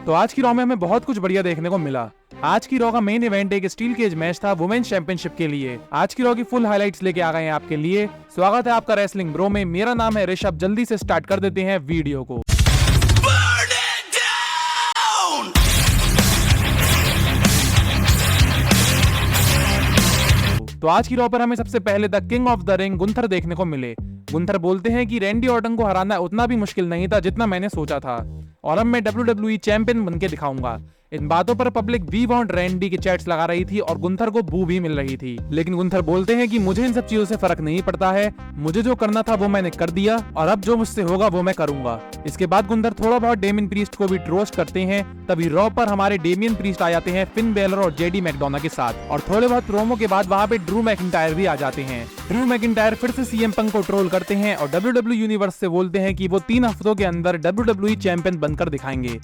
तो आज की रॉ में हमें बहुत कुछ बढ़िया देखने को मिला। आज की रॉ का मेन इवेंट एक स्टील केज मैच था वुमेन्स चैंपियनशिप के लिए। आज की रॉ की फुल हाइलाइट्स लेके आ गए हैं आपके लिए। स्वागत है आपका रेसलिंग ब्रो में। मेरा नाम है ऋषभ। जल्दी से स्टार्ट कर देते हैं वीडियो को। तो आज की रॉ पर हमें सबसे पहले the king of the ring Gunther देखने को मिले। गुंथर बोलते हैं कि रैंडी ऑर्टन को हराना उतना भी मुश्किल नहीं था जितना मैंने सोचा था, और अब मैं WWE चैंपियन बनके दिखाऊंगा। इन बातों पर पब्लिक वी वांट रैंडी के चैट्स लगा रही थी और गुंथर को बू भी मिल रही थी। लेकिन गुंथर बोलते हैं कि मुझे इन सब चीजों से फर्क नहीं पड़ता है, मुझे जो करना था वो मैंने कर दिया और अब जो मुझसे होगा वो मैं करूंगा। इसके बाद गुंथर थोड़ा बहुत डेमियन प्रीस्ट को भी रोस्ट करते हैं। तभी रॉ पर हमारे डेमियन प्रीस्ट आ जाते हैं फिन बेलर और जेडी मैकडोना के साथ, और थोड़े बहुत प्रोमो के बाद वहां पे ड्रू मैकिंटायर भी आ जाते हैं। ड्रू मैकिंटायर फिर से सीएम पंक को ट्रोल करते हैं और WWE यूनिवर्स से बोलते हैं कि वो 3 हफ्तों के अंदर WWE चैंपियन बनकर दिखाएंगे।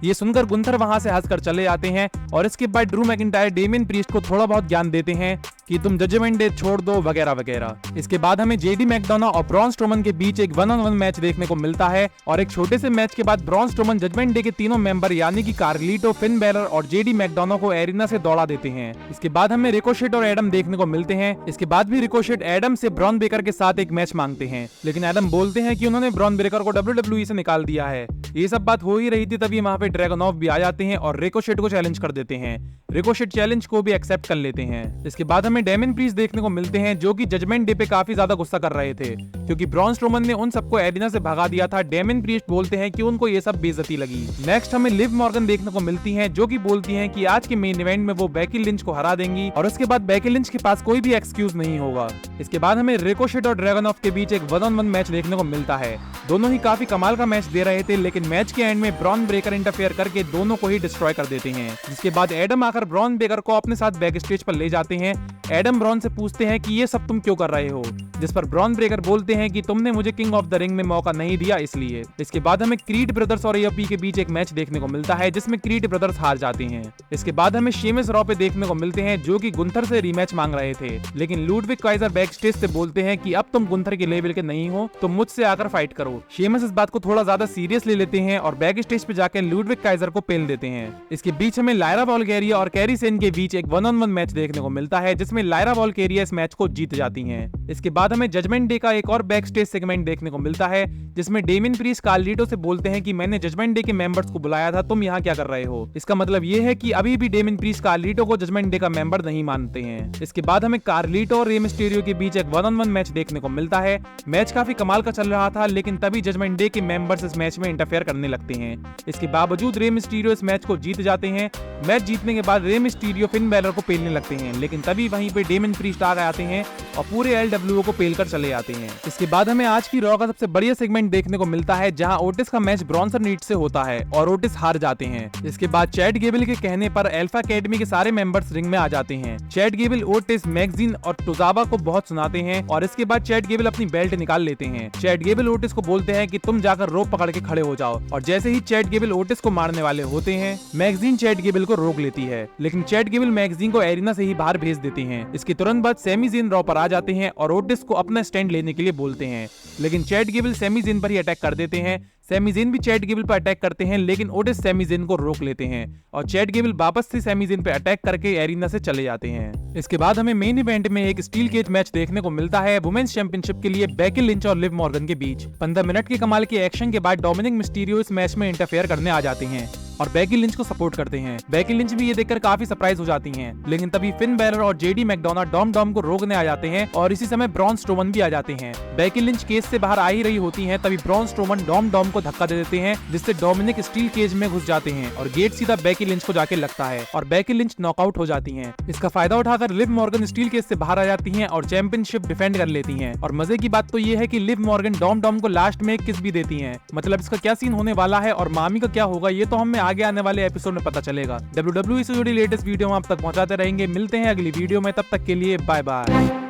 ये सुनकर गुंथर वहां से हंसकर चले जाते हैं और इसके बाद ड्रू मैकिंटायर डेमियन प्रीस्ट को थोड़ा बहुत ज्ञान देते हैं कि तुम जजमेंट डे छोड़ दो वगैरह वगैरह। इसके बाद हमें जेडी मैकडोना और ब्रॉन स्ट्रोमन के बीच एक 1-on-1 मैच देखने को मिलता है, और एक छोटे से मैच के बाद ब्रॉन स्ट्रोमन जजमेंट डे के तीनों मेंबर यानी कि कार्लिटो, फिन बेलर और जेडी मैकडोना को एरिना से दौड़ा देते हैं। इसके बाद हमें रिकोशेट और एडम देखने को मिलते हैं। इसके बाद भी रिकोशेट एडम से ब्रॉन ब्रेकर के साथ एक मैच मांगते हैं, लेकिन एडम बोलते हैं कि उन्होंने ब्रॉन ब्रेकर को WWE से निकाल दिया है। ये सब बात हो ही रही थी तभी वहां पे ड्रैगनॉफ भी आ जाते हैं और रिकोशेट को चैलेंज कर देते हैं। रिकोशेट चैलेंज को भी एक्सेप्ट कर लेते हैं। इसके बाद हमें डेमियन प्रीस्ट देखने को मिलते हैं जो कि जजमेंट डे पे काफी ज्यादा गुस्सा कर रहे थे क्योंकि ब्रॉन स्ट्रोमन ने उन सबको एरिना से भगा दिया था। डेमियन प्रीस्ट बोलते हैं कि उनको ये सब बेइज्जती लगी। नेक्स्ट हमें लिव मॉर्गन देखने को मिलती हैं जो कि बोलती हैं कि आज के मेन इवेंट में वो बेकी लिंच को हरा देंगी और उसके बाद बेकी लिंच के पास कोई भी एक्सक्यूज नहीं होगा। इसके बाद हमें रिकोशेट और ड्रैगनॉफ के बीच एक 1-on-1 मैच देखने को मिलता है। दोनों ही काफी कमाल का मैच दे रहे थे, लेकिन मैच के एंड में ब्रॉन ब्रेकर इंटरफेयर करके दोनों को ही डिस्ट्रॉय कर देते हैं। जिसके बाद एडम आकर ब्रॉन ब्रेकर को अपने साथ बैक स्टेज पर ले जाते हैं। एडम ब्रॉन से पूछते हैं कि ये सब तुम क्यों कर रहे हो, जिस पर ब्रॉन ब्रेकर बोलते हैं कि तुमने मुझे किंग ऑफ द रिंग में मौका नहीं दिया इसलिए। इसके बाद हमें क्रीड ब्रदर्स और एओपी के बीच एक मैच देखने को मिलता है जिसमें क्रीड ब्रदर्स हार जाते हैं। इसके बाद हमें शेमस रॉ पे देखने को मिलते हैं जो कि गुंथर से रीमैच मांग रहे थे, लेकिन लुडविग काइजर बैक स्टेज से बोलते हैं कि अब तुम गुंथर के लेवल के नहीं हो तो मुझसे आकर फाइट करो। शेमस इस बात को थोड़ा ज्यादा सीरियस ले लेते हैं और बैक स्टेज पे जाकर लुडविग काइजर को पेल देते हैं। इसके बीच हमें लायरा वॉल्केरिया और कैरी सेन के बीच एक 1-on-1 मैच देखने को मिलता है जिसमें लायरा वॉल्केरिया इस मैच को जीत जाती हैं। इसके बाद हमें जजमेंट डे का एक और बैक स्टेज सेगमेंट देखने को मिलता है जिसमें डेमियन प्रीस्ट कार्लिटो से बोलते हैं कि मैंने जजमेंट डे के मेंबर्स को बुलाया था, तुम यहाँ क्या कर रहे हो। इसका मतलब ये है कि अभी भी डेमियन प्रीस्ट कार्लिटो को जजमेंट डे का मेंबर नहीं मानते हैं। इसके बाद हमें कार्लिटो और रे मिस्टीरियो के बीच एक 1-on-1 मैच देखने को मिलता है। मैच काफी कमाल का चल रहा था, लेकिन तभी जजमेंट डे के मेंबर्स इस मैच में इंटरफेयर करने लगते हैं। इसके बावजूद रे मिस्टीरियो इस मैच को जीत जाते हैं। मैच जीतने के बाद रे मिस्टीरियो फिन बेलर को पेलने लगते हैं, लेकिन तभी वहीं पे डेमियन प्रीस्ट आ जाते हैं और पूरे LWO को पेलकर चले जाते हैं। इसके बाद हमें आज की रॉ का सबसे बढ़िया सेगमेंट देखने को मिलता है जहां ओटिस का मैच ब्रॉन्सन रीड से होता है और ओटिस हार जाते हैं। इसके बाद चैट गेबल के कहने पर अल्फा एकेडमी के सारे मेंबर्स रिंग में आ जाते हैं। चैट गेबल, ओटिस, मैगजीन और टोजावा को बहुत सुनाते हैं और इसके बाद चैट गेबल अपनी बेल्ट निकाल लेते हैं। चैट गेबल ओटिस को बोलते हैं कि तुम जाकर रोप पकड़ के खड़े हो जाओ, और जैसे ही चैट गेबल ओटिस को मारने वाले होते हैं मैगजीन चैट गेबल को रोक लेती है, लेकिन चैट गेबल मैगजीन को एरिना से ही बाहर भेज देते हैं। इसके तुरंत बाद सैमी ज़ेन रॉ पर आ जाते हैं और ओटिस को अपना स्टैंड लेने के लिए बोलते हैं, लेकिन चैट गेबल सैमी ज़ेन पर ही अटैक कर देते हैं। सैमी ज़ेन भी चैट गेबल पर अटैक करते हैं, लेकिन ओटिस सैमी ज़ेन को रोक लेते हैं और चैट गेबल वापस से सैमी ज़ेन पर अटैक करके एरिना से चले जाते हैं। इसके बाद हमें मेन इवेंट में एक स्टील केज मैच देखने को मिलता है वुमेन्स चैंपियनशिप के लिए बेकी लिंच और लिव मॉर्गन के बीच। 15 मिनट के कमाल के एक्शन के बाद डोमिनिक मिस्टीरियो इस मैच में इंटरफेयर करने आ जाते हैं और बेकी लिंच को सपोर्ट करते हैं। बेकी लिंच भी ये देखकर काफी सरप्राइज हो जाती हैं, लेकिन तभी फिन बेलर और जेडी मैकडोना डॉम को रोकने आ जाते हैं और इसी समय ब्रॉन स्ट्रोमन भी आ जाते हैं। बेकी लिंच केज से बाहर आ ही रही होती हैं, तभी ब्रॉन स्ट्रोमन डॉम को धक्का दे देते हैं जिससे डोमिनिक स्टील केज में घुस जाते हैं और गेट सीधा बेकी लिंच को जाके लगता है और बेकी लिंच नॉकआउट हो जाती हैं। इसका फायदा उठाकर लिव मॉर्गन स्टील केज से बाहर आ जाती हैं और चैंपियनशिप डिफेंड कर लेती हैं। और मजे की बात तो ये है कि लिव मॉर्गन डॉम को लास्ट में एक किस भी देती हैं। मतलब इसका क्या सीन होने वाला है और मामी का क्या होगा ये तो हमें आगे आने वाले एपिसोड में पता चलेगा। WWE से जुड़ी लेटेस्ट वीडियो हम आप तक पहुंचाते रहेंगे। मिलते हैं अगली वीडियो में, तब तक के लिए बाय बाय।